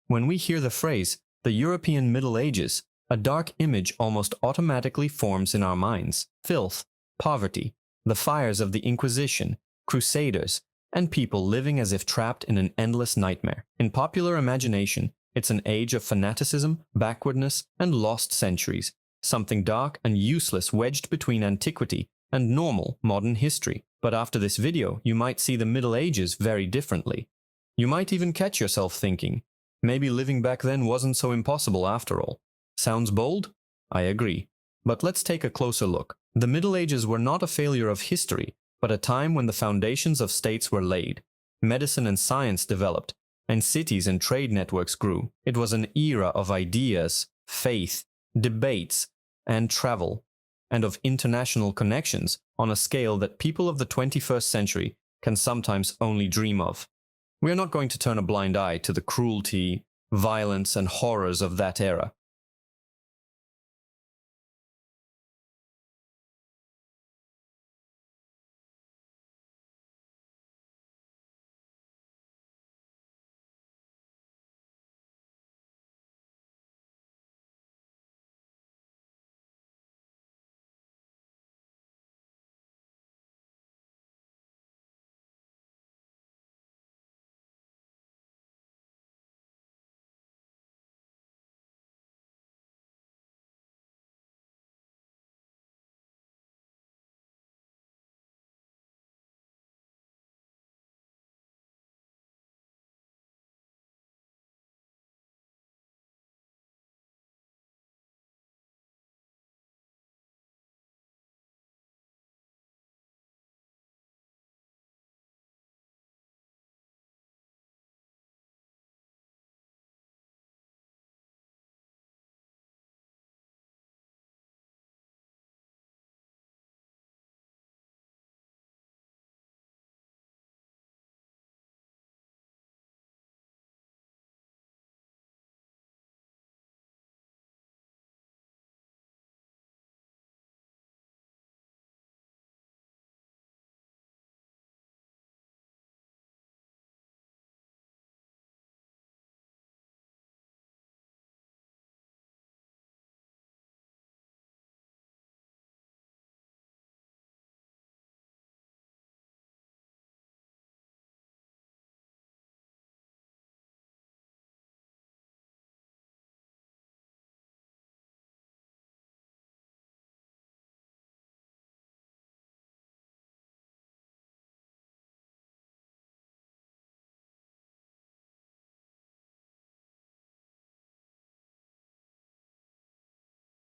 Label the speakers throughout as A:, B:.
A: When we hear the phrase, the European Middle Ages, a dark image almost automatically forms in our minds. Filth, poverty, the fires of the Inquisition, crusaders, and people living as if trapped in an endless nightmare. In popular imagination, it's an age of fanaticism, backwardness, and lost centuries, something dark and useless wedged between antiquity and normal modern history. But after this video, you might see the Middle Ages very differently. You might even catch yourself thinking, maybe living back then wasn't so impossible after all. Sounds bold? I agree. But let's take a closer look. The Middle Ages were not a failure of history, but a time when the foundations of states were laid, medicine and science developed, and cities and trade networks grew. It was an era of ideas, faith, debates, and travel, and of international connections on a scale that people of the 21st century can sometimes only dream of. We are not going to turn a blind eye to the cruelty, violence, and horrors of that era.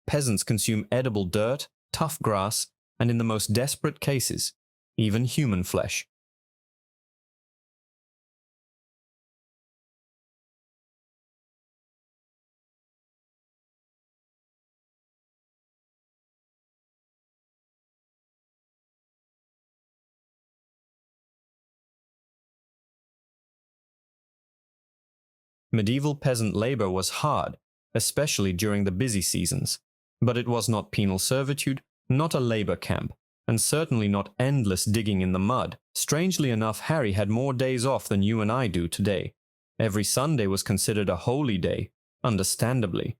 A: Peasants consume edible dirt, tough grass, and in the most desperate cases, even human flesh. Medieval peasant labor was hard, especially during the busy seasons, but it was not penal servitude, not a labor camp, and certainly not endless digging in the mud. Strangely enough, Harry had more days off than you and I do today. Every Sunday was considered a holy day, understandably.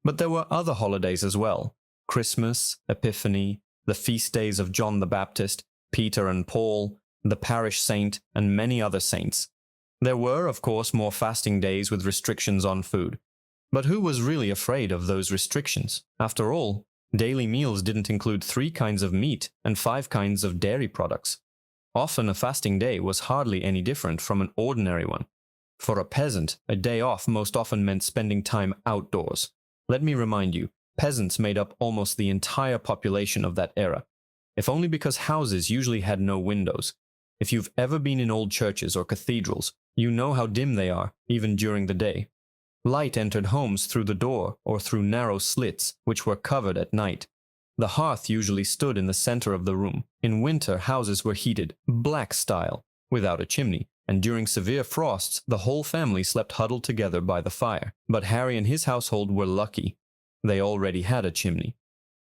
A: But there were other holidays as well: Christmas, Epiphany, the feast days of John the Baptist, Peter and Paul, the parish saint, and many other saints. There were, of course, more fasting days with restrictions on food. But who was really afraid of those restrictions? After all, daily meals didn't include 3 kinds of meat and 5 kinds of dairy products. Often a fasting day was hardly any different from an ordinary one. For a peasant, a day off most often meant spending time outdoors. Let me remind you, peasants made up almost the entire population of that era, if only because houses usually had no windows. If you've ever been in old churches or cathedrals, you know how dim they are, even during the day. Light entered homes through the door or through narrow slits, which were covered at night. The hearth usually stood in the center of the room. In winter, houses were heated, black style, without a chimney, and during severe frosts, the whole family slept huddled together by the fire. But Harry and his household were lucky. They already had a chimney.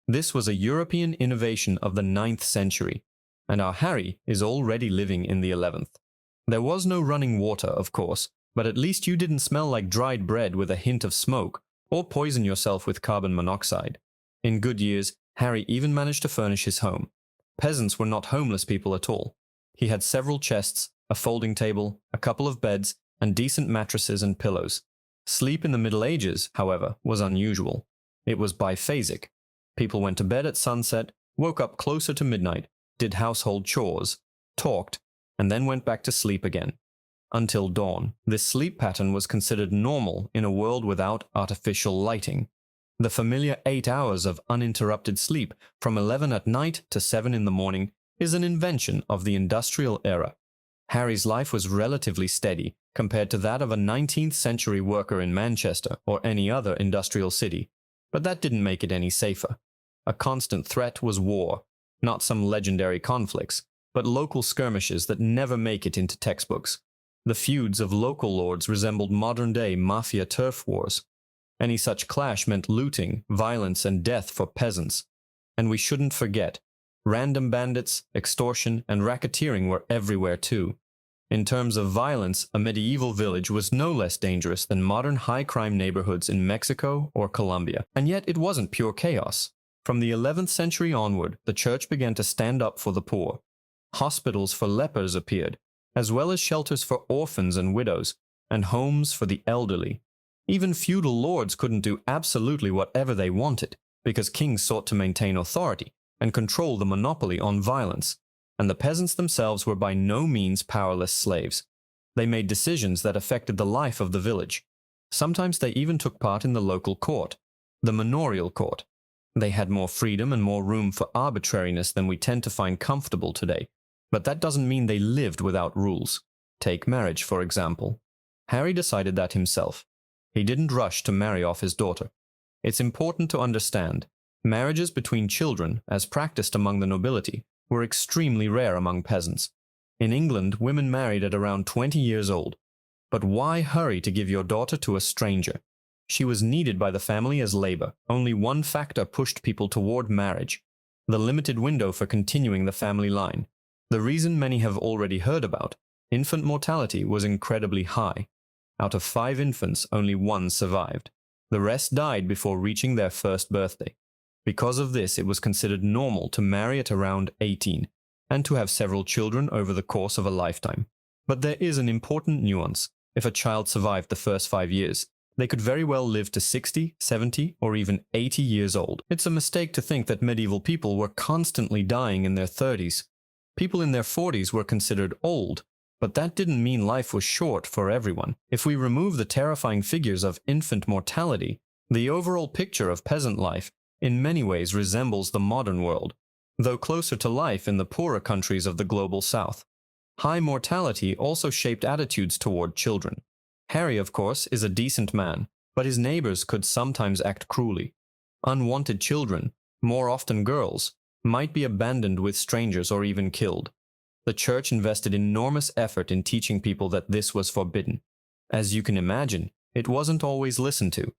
A: This was a European innovation of the 9th century, and our Harry is already living in the 11th. There was no running water, of course, but at least you didn't smell like dried bread with a hint of smoke, or poison yourself with carbon monoxide. In good years, Harry even managed to furnish his home. Peasants were not homeless people at all. He had several chests, a folding table, a couple of beds, and decent mattresses and pillows. Sleep in the Middle Ages, however, was unusual. It was biphasic. People went to bed at sunset, woke up closer to midnight, did household chores, talked, and then went back to sleep again. Until dawn, this sleep pattern was considered normal in a world without artificial lighting. The familiar 8 hours of uninterrupted sleep from 11 at night to 7 in the morning is an invention of the industrial era. Harry's life was relatively steady compared to that of a 19th century worker in Manchester or any other industrial city, but that didn't make it any safer. A constant threat was war, not some legendary conflicts, but local skirmishes that never make it into textbooks. The feuds of local lords resembled modern-day mafia turf wars. Any such clash meant looting, violence, and death for peasants. And we shouldn't forget, random bandits, extortion, and racketeering were everywhere too. In terms of violence, a medieval village was no less dangerous than modern high-crime neighborhoods in Mexico or Colombia. And yet it wasn't pure chaos. From the 11th century onward, the church began to stand up for the poor. Hospitals for lepers appeared, as well as shelters for orphans and widows, and homes for the elderly. Even feudal lords couldn't do absolutely whatever they wanted, because kings sought to maintain authority and control the monopoly on violence, and the peasants themselves were by no means powerless slaves. They made decisions that affected the life of the village. Sometimes they even took part in the local court, the manorial court. They had more freedom and more room for arbitrariness than we tend to find comfortable today. But that doesn't mean they lived without rules. Take marriage, for example. Harry decided that himself. He didn't rush to marry off his daughter. It's important to understand, marriages between children, as practiced among the nobility, were extremely rare among peasants. In England, women married at around 20 years old. But why hurry to give your daughter to a stranger? She was needed by the family as labor. Only one factor pushed people toward marriage: the limited window for continuing the family line. The reason many have already heard about, infant mortality was incredibly high. Out of 5 infants, only 1 survived. The rest died before reaching their first birthday. Because of this, it was considered normal to marry at around 18, and to have several children over the course of a lifetime. But there is an important nuance. If a child survived the first 5 years, they could very well live to 60, 70, or even 80 years old. It's a mistake to think that medieval people were constantly dying in their 30s. People in their 40s were considered old, but that didn't mean life was short for everyone. If we remove the terrifying figures of infant mortality, the overall picture of peasant life in many ways resembles the modern world, though closer to life in the poorer countries of the global south. High mortality also shaped attitudes toward children. Harry, of course, is a decent man, but his neighbors could sometimes act cruelly. Unwanted children, more often girls, might be abandoned with strangers or even killed. The church invested enormous effort in teaching people that this was forbidden. As you can imagine, it wasn't always listened to.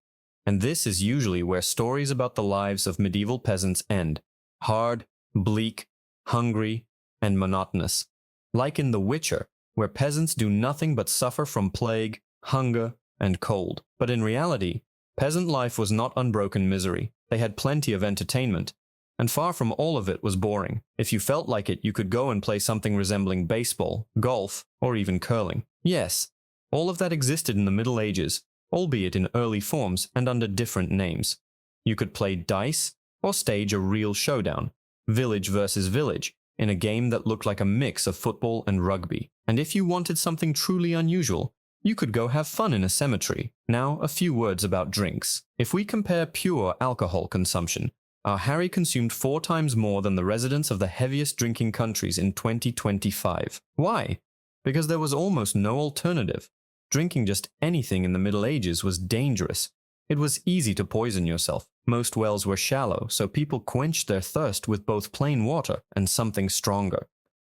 A: And this is usually where stories about the lives of medieval peasants end: hard, bleak, hungry, and monotonous. Like in The Witcher, where peasants do nothing but suffer from plague, hunger, and cold. But in reality, peasant life was not unbroken misery. They had plenty of entertainment, and far from all of it was boring. If you felt like it, you could go and play something resembling baseball, golf, or even curling. Yes, all of that existed in the Middle Ages, albeit in early forms and under different names. You could play dice or stage a real showdown, village versus village, in a game that looked like a mix of football and rugby. And if you wanted something truly unusual, you could go have fun in a cemetery. Now, a few words about drinks. If we compare pure alcohol consumption, our Harry consumed 4 times more than the residents of the heaviest drinking countries in 2025. Why? Because there was almost no alternative. Drinking just anything in the Middle Ages was dangerous. It was easy to poison yourself. Most wells were shallow, so people quenched their thirst with both plain water and something stronger.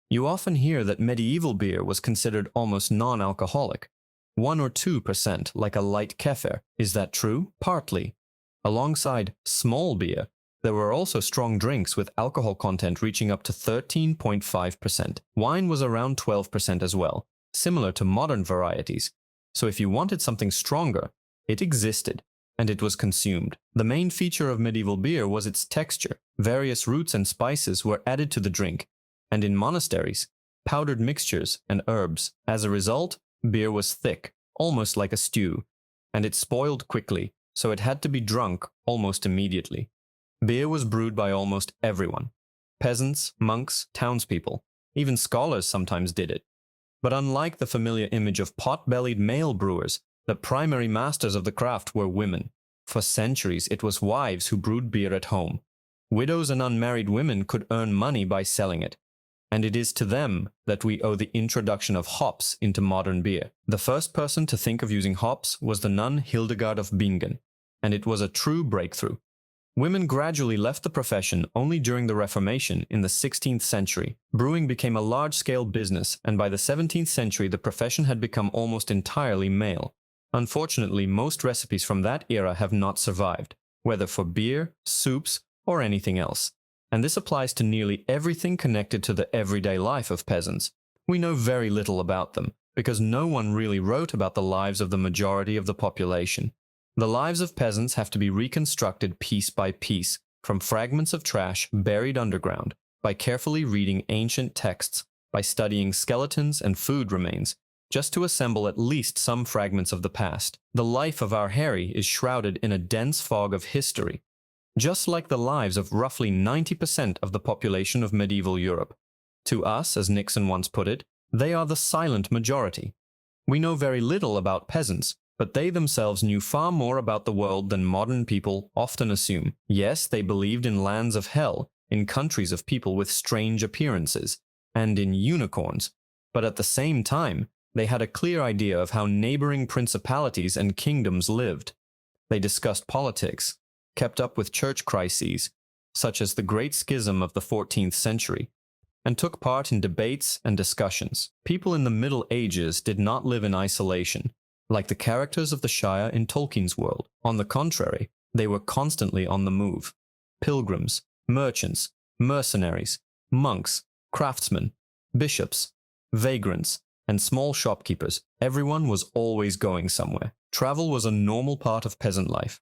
A: You often hear that medieval beer was considered almost non-alcoholic. 1 or 2%, like a light kefir. Is that true? Partly. Alongside small beer, there were also strong drinks with alcohol content reaching up to 13.5%. Wine was around 12% as well, similar to modern varieties. So if you wanted something stronger, it existed, and it was consumed. The main feature of medieval beer was its texture. Various roots and spices were added to the drink, and in monasteries, powdered mixtures and herbs. As a result, beer was thick, almost like a stew, and it spoiled quickly, so it had to be drunk almost immediately. Beer was brewed by almost everyone. Peasants, monks, townspeople, even scholars sometimes did it. But unlike the familiar image of pot-bellied male brewers, the primary masters of the craft were women. For centuries, it was wives who brewed beer at home. Widows and unmarried women could earn money by selling it, and it is to them that we owe the introduction of hops into modern beer. The first person to think of using hops was the nun Hildegard of Bingen, and it was a true breakthrough. Women gradually left the profession only during the Reformation in the 16th century. Brewing became a large-scale business, and by the 17th century the profession had become almost entirely male. Unfortunately, most recipes from that era have not survived, whether for beer, soups, or anything else. And this applies to nearly everything connected to the everyday life of peasants. We know very little about them, because no one really wrote about the lives of the majority of the population. The lives of peasants have to be reconstructed piece by piece, from fragments of trash buried underground, by carefully reading ancient texts, by studying skeletons and food remains, just to assemble at least some fragments of the past. The life of our Harry is shrouded in a dense fog of history, just like the lives of roughly 90% of the population of medieval Europe. To us, as Nixon once put it, they are the silent majority. We know very little about peasants, but they themselves knew far more about the world than modern people often assume. Yes, they believed in lands of hell, in countries of people with strange appearances, and in unicorns, but at the same time, they had a clear idea of how neighboring principalities and kingdoms lived. They discussed politics, kept up with church crises, such as the Great Schism of the 14th century, and took part in debates and discussions. People in the Middle Ages did not live in isolation, like the characters of the Shire in Tolkien's world. On the contrary, they were constantly on the move. Pilgrims, merchants, mercenaries, monks, craftsmen, bishops, vagrants, and small shopkeepers, everyone was always going somewhere. Travel was a normal part of peasant life.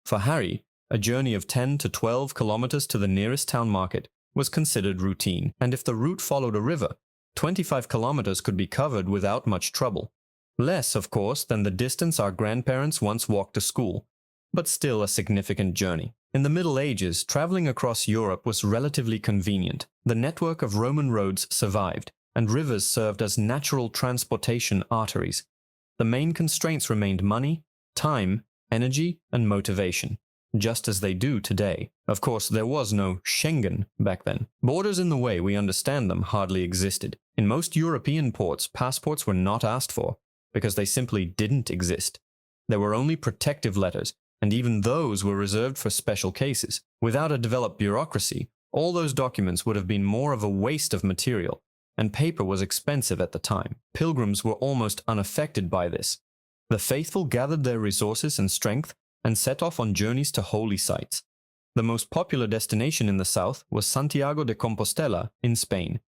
A: For Harry, a journey of 10 to 12 kilometers to the nearest town market was considered routine, and if the route followed a river, 25 kilometers could be covered without much trouble. Less, of course, than the distance our grandparents once walked to school, but still a significant journey. In the Middle Ages, traveling across Europe was relatively convenient. The network of Roman roads survived, and rivers served as natural transportation arteries. The main constraints remained money, time, energy, and motivation, just as they do today. Of course, there was no Schengen back then. Borders in the way we understand them hardly existed. In most European ports, passports were not asked for, because they simply didn't exist. There were only protective letters, and even those were reserved for special cases. Without a developed bureaucracy, all those documents would have been more of a waste of material, and paper was expensive at the time. Pilgrims were almost unaffected by this. The faithful gathered their resources and strength and set off on journeys to holy sites. The most popular destination in the south was Santiago de Compostela in Spain.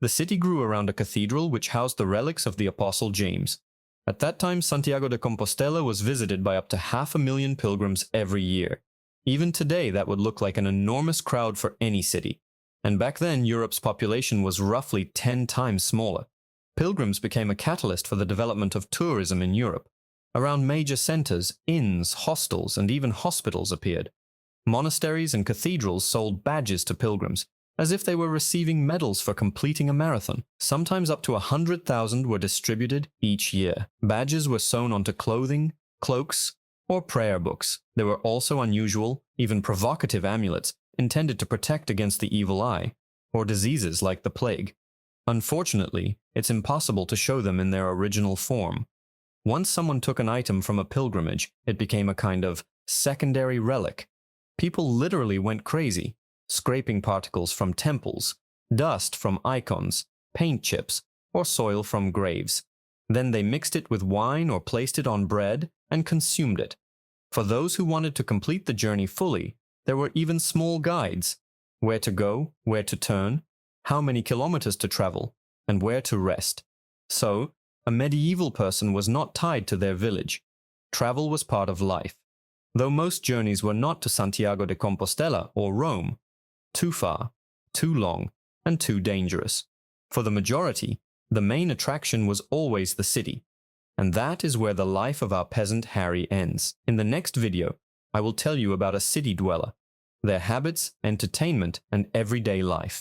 A: The city grew around a cathedral which housed the relics of the Apostle James. At that time, Santiago de Compostela was visited by up to 500,000 pilgrims every year. Even today, that would look like an enormous crowd for any city. And back then, Europe's population was roughly 10 times smaller. Pilgrims became a catalyst for the development of tourism in Europe. Around major centers, inns, hostels, and even hospitals appeared. Monasteries and cathedrals sold badges to pilgrims, as if they were receiving medals for completing a marathon. Sometimes up to 100,000 were distributed each year. Badges were sewn onto clothing, cloaks, or prayer books. There were also unusual, even provocative amulets intended to protect against the evil eye, or diseases like the plague. Unfortunately, it's impossible to show them in their original form. Once someone took an item from a pilgrimage, it became a kind of secondary relic. People literally went crazy, scraping particles from temples, dust from icons, paint chips, or soil from graves. Then they mixed it with wine or placed it on bread and consumed it. For those who wanted to complete the journey fully, there were even small guides: where to go, where to turn, how many kilometers to travel, and where to rest. So, A medieval person was not tied to their village. Travel was part of life. Though most journeys were not to Santiago de Compostela or Rome, too far, too long, and too dangerous. For the majority, the main attraction was always the city. And that is where the life of our peasant Harry ends. In the next video, I will tell you about a city dweller, their habits, entertainment, and everyday life.